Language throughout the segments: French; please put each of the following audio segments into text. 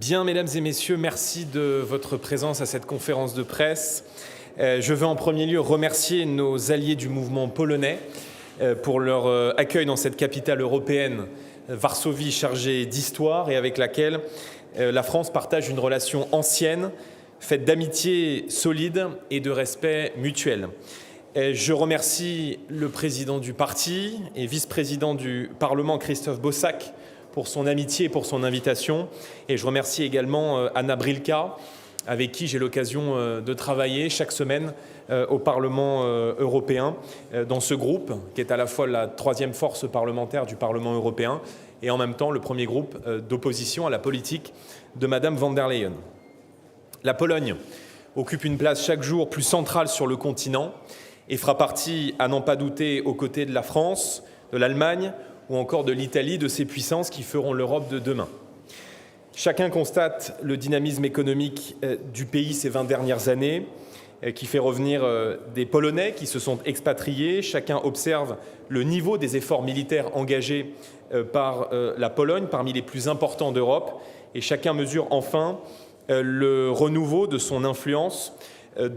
Bien, mesdames et messieurs, merci de votre présence à cette conférence de presse. Je veux en premier lieu remercier nos alliés du mouvement polonais pour leur accueil dans cette capitale européenne, Varsovie, chargée d'histoire et avec laquelle la France partage une relation ancienne, faite d'amitié solide et de respect mutuel. Je remercie le président du parti et vice-président du Parlement, Christophe Bosak, pour son amitié et pour son invitation. Et je remercie également Anna Brilka, avec qui j'ai l'occasion de travailler chaque semaine au Parlement européen, dans ce groupe qui est à la fois la troisième force parlementaire du Parlement européen et en même temps le premier groupe d'opposition à la politique de Madame von der Leyen. La Pologne occupe une place chaque jour plus centrale sur le continent et fera partie, à n'en pas douter, aux côtés de la France, de l'Allemagne ou encore de l'Italie, de ces puissances qui feront l'Europe de demain. Chacun constate le dynamisme économique du pays ces 20 dernières années, qui fait revenir des Polonais qui se sont expatriés. Chacun observe le niveau des efforts militaires engagés par la Pologne, parmi les plus importants d'Europe. Et chacun mesure enfin le renouveau de son influence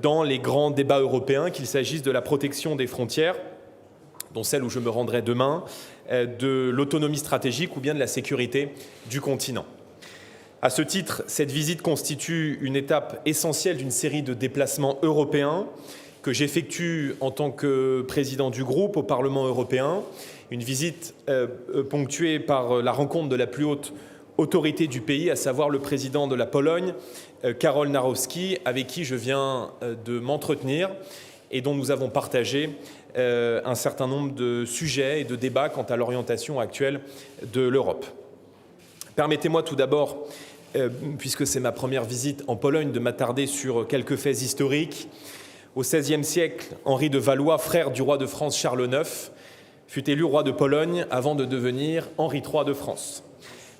dans les grands débats européens, qu'il s'agisse de la protection des frontières, dont celle où je me rendrai demain, de l'autonomie stratégique ou bien de la sécurité du continent. À ce titre, cette visite constitue une étape essentielle d'une série de déplacements européens que j'effectue en tant que président du groupe au Parlement européen, une visite ponctuée par la rencontre de la plus haute autorité du pays, à savoir le président de la Pologne, Karol Nawrocki, avec qui je viens de m'entretenir et dont nous avons partagé un certain nombre de sujets et de débats quant à l'orientation actuelle de l'Europe. Permettez-moi tout d'abord, puisque c'est ma première visite en Pologne, de m'attarder sur quelques faits historiques. Au XVIe siècle, Henri de Valois, frère du roi de France Charles IX, fut élu roi de Pologne avant de devenir Henri III de France.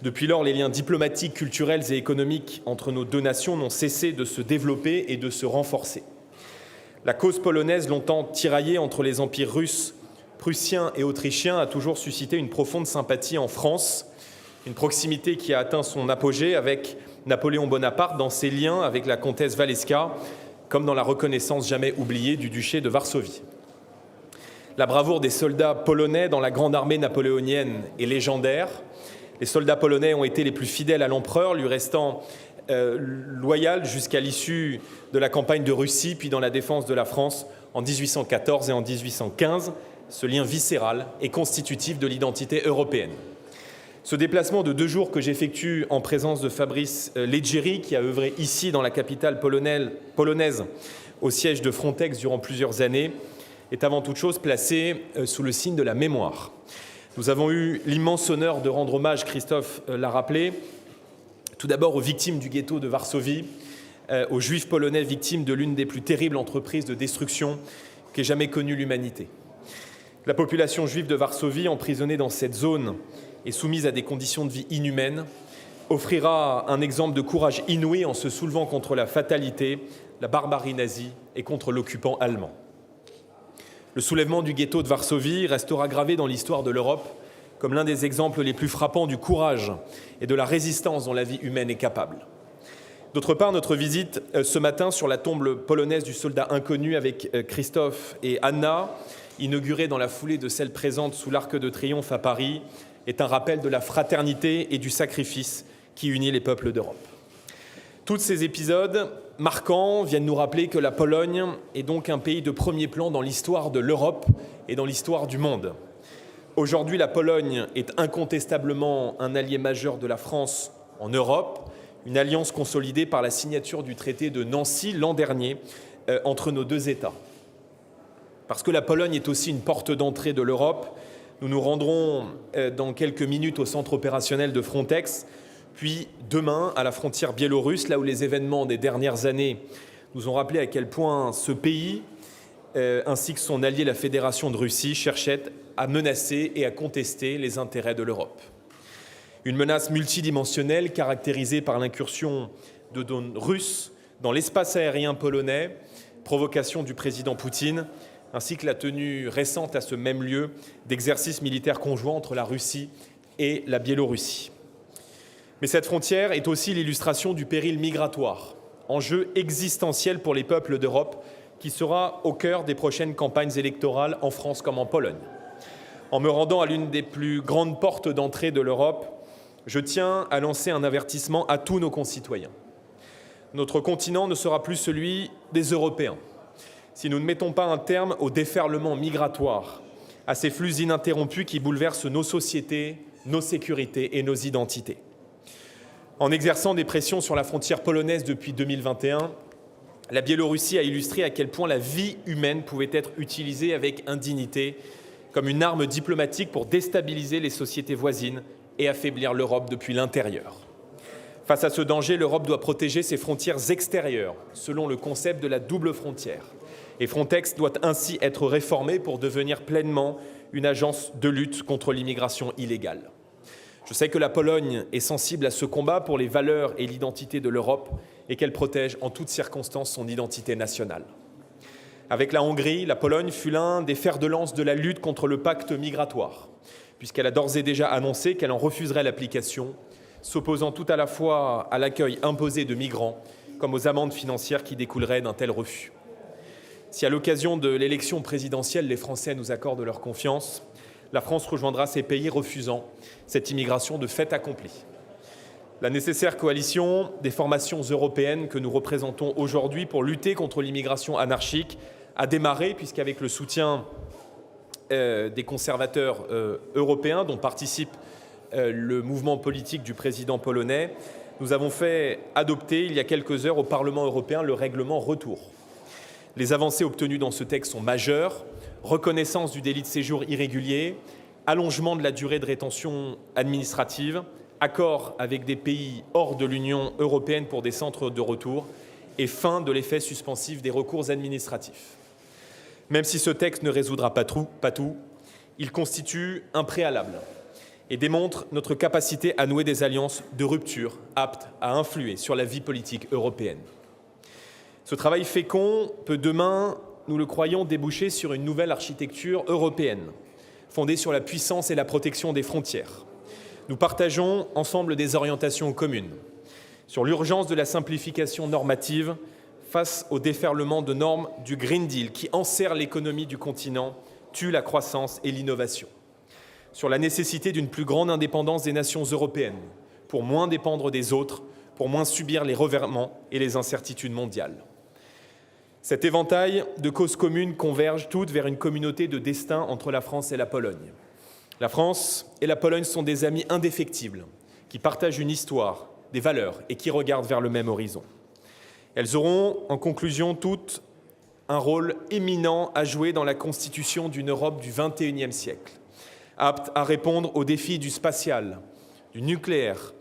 Depuis lors, les liens diplomatiques, culturels et économiques entre nos deux nations n'ont cessé de se développer et de se renforcer. La cause polonaise, longtemps tiraillée entre les empires russes, prussien et autrichien, a toujours suscité une profonde sympathie en France, une proximité qui a atteint son apogée avec Napoléon Bonaparte dans ses liens avec la comtesse Waleska, comme dans la reconnaissance jamais oubliée du duché de Varsovie. La bravoure des soldats polonais dans la grande armée napoléonienne est légendaire. Les soldats polonais ont été les plus fidèles à l'empereur, lui restant loyal jusqu'à l'issue de la campagne de Russie, puis dans la défense de la France en 1814 et en 1815. Ce lien viscéral est constitutif de l'identité européenne. Ce déplacement de 2 jours que j'effectue en présence de Fabrice Leggeri, qui a œuvré ici dans la capitale polonaise au siège de Frontex durant plusieurs années, est avant toute chose placé sous le signe de la mémoire. Nous avons eu l'immense honneur de rendre hommage, Christophe l'a rappelé, tout d'abord aux victimes du ghetto de Varsovie, aux juifs polonais victimes de l'une des plus terribles entreprises de destruction qu'ait jamais connue l'humanité. La population juive de Varsovie, emprisonnée dans cette zone et soumise à des conditions de vie inhumaines, offrira un exemple de courage inouï en se soulevant contre la fatalité, la barbarie nazie et contre l'occupant allemand. Le soulèvement du ghetto de Varsovie restera gravé dans l'histoire de l'Europe comme l'un des exemples les plus frappants du courage et de la résistance dont la vie humaine est capable. D'autre part, notre visite ce matin sur la tombe polonaise du soldat inconnu avec Christophe et Anna, inaugurée dans la foulée de celle présente sous l'Arc de Triomphe à Paris, est un rappel de la fraternité et du sacrifice qui unit les peuples d'Europe. Tous ces épisodes marquants viennent nous rappeler que la Pologne est donc un pays de premier plan dans l'histoire de l'Europe et dans l'histoire du monde. Aujourd'hui, la Pologne est incontestablement un allié majeur de la France en Europe, une alliance consolidée par la signature du traité de Nancy l'an dernier entre nos deux États. Parce que la Pologne est aussi une porte d'entrée de l'Europe, nous nous rendrons dans quelques minutes au centre opérationnel de Frontex, puis demain à la frontière biélorusse, là où les événements des dernières années nous ont rappelé à quel point ce pays, ainsi que son allié la Fédération de Russie, cherchaient à menacer et à contester les intérêts de l'Europe. Une menace multidimensionnelle caractérisée par l'incursion de drones russes dans l'espace aérien polonais, provocation du président Poutine, ainsi que la tenue récente à ce même lieu d'exercices militaires conjoints entre la Russie et la Biélorussie. Mais cette frontière est aussi l'illustration du péril migratoire, enjeu existentiel pour les peuples d'Europe, qui sera au cœur des prochaines campagnes électorales en France comme en Pologne. En me rendant à l'une des plus grandes portes d'entrée de l'Europe, je tiens à lancer un avertissement à tous nos concitoyens. Notre continent ne sera plus celui des Européens si nous ne mettons pas un terme au déferlement migratoire, à ces flux ininterrompus qui bouleversent nos sociétés, nos sécurités et nos identités. En exerçant des pressions sur la frontière polonaise depuis 2021, la Biélorussie a illustré à quel point la vie humaine pouvait être utilisée avec indignité comme une arme diplomatique pour déstabiliser les sociétés voisines et affaiblir l'Europe depuis l'intérieur. Face à ce danger, l'Europe doit protéger ses frontières extérieures, selon le concept de la double frontière. Et Frontex doit ainsi être réformée pour devenir pleinement une agence de lutte contre l'immigration illégale. Je sais que la Pologne est sensible à ce combat pour les valeurs et l'identité de l'Europe et qu'elle protège en toutes circonstances son identité nationale. Avec la Hongrie, la Pologne fut l'un des fers de lance de la lutte contre le pacte migratoire, puisqu'elle a d'ores et déjà annoncé qu'elle en refuserait l'application, s'opposant tout à la fois à l'accueil imposé de migrants comme aux amendes financières qui découleraient d'un tel refus. Si à l'occasion de l'élection présidentielle, les Français nous accordent leur confiance, la France rejoindra ces pays refusant cette immigration de fait accompli. La nécessaire coalition des formations européennes que nous représentons aujourd'hui pour lutter contre l'immigration anarchique a démarré, puisqu'avec le soutien des conservateurs européens, dont participe le mouvement politique du président polonais, nous avons fait adopter il y a quelques heures au Parlement européen le règlement Retour. Les avancées obtenues dans ce texte sont majeures: reconnaissance du délit de séjour irrégulier, allongement de la durée de rétention administrative, accord avec des pays hors de l'Union européenne pour des centres de retour et fin de l'effet suspensif des recours administratifs. Même si ce texte ne résoudra pas tout, il constitue un préalable et démontre notre capacité à nouer des alliances de rupture aptes à influer sur la vie politique européenne. Ce travail fécond peut demain, nous le croyons, déboucher sur une nouvelle architecture européenne, fondée sur la puissance et la protection des frontières. Nous partageons ensemble des orientations communes sur l'urgence de la simplification normative face au déferlement de normes du Green Deal qui enserre l'économie du continent, tue la croissance et l'innovation, sur la nécessité d'une plus grande indépendance des nations européennes pour moins dépendre des autres, pour moins subir les revirements et les incertitudes mondiales. Cet éventail de causes communes convergent toutes vers une communauté de destin entre la France et la Pologne. La France et la Pologne sont des amis indéfectibles, qui partagent une histoire, des valeurs et qui regardent vers le même horizon. Elles auront, en conclusion, toutes un rôle éminent à jouer dans la constitution d'une Europe du XXIe siècle, apte à répondre aux défis du spatial, du nucléaire,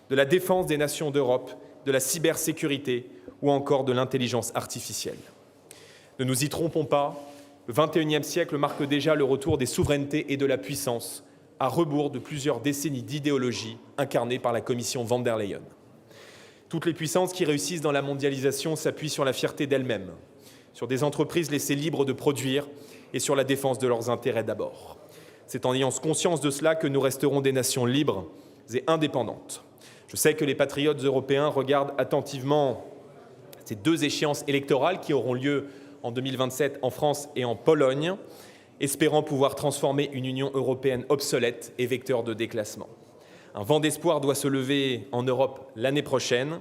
de la défense des nations d'Europe, de la cybersécurité ou encore de l'intelligence artificielle. Ne nous y trompons pas, le XXIe siècle marque déjà le retour des souverainetés et de la puissance, à rebours de plusieurs décennies d'idéologie incarnées par la Commission von der Leyen. Toutes les puissances qui réussissent dans la mondialisation s'appuient sur la fierté d'elles-mêmes, sur des entreprises laissées libres de produire et sur la défense de leurs intérêts d'abord. C'est en ayant conscience de cela que nous resterons des nations libres et indépendantes. Je sais que les patriotes européens regardent attentivement ces deux échéances électorales qui auront lieu en 2027 en France et en Pologne, espérant pouvoir transformer une Union européenne obsolète et vecteur de déclassement. Un vent d'espoir doit se lever en Europe l'année prochaine.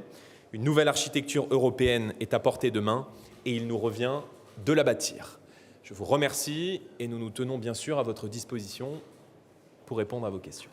Une nouvelle architecture européenne est à portée de main et il nous revient de la bâtir. Je vous remercie et nous nous tenons bien sûr à votre disposition pour répondre à vos questions.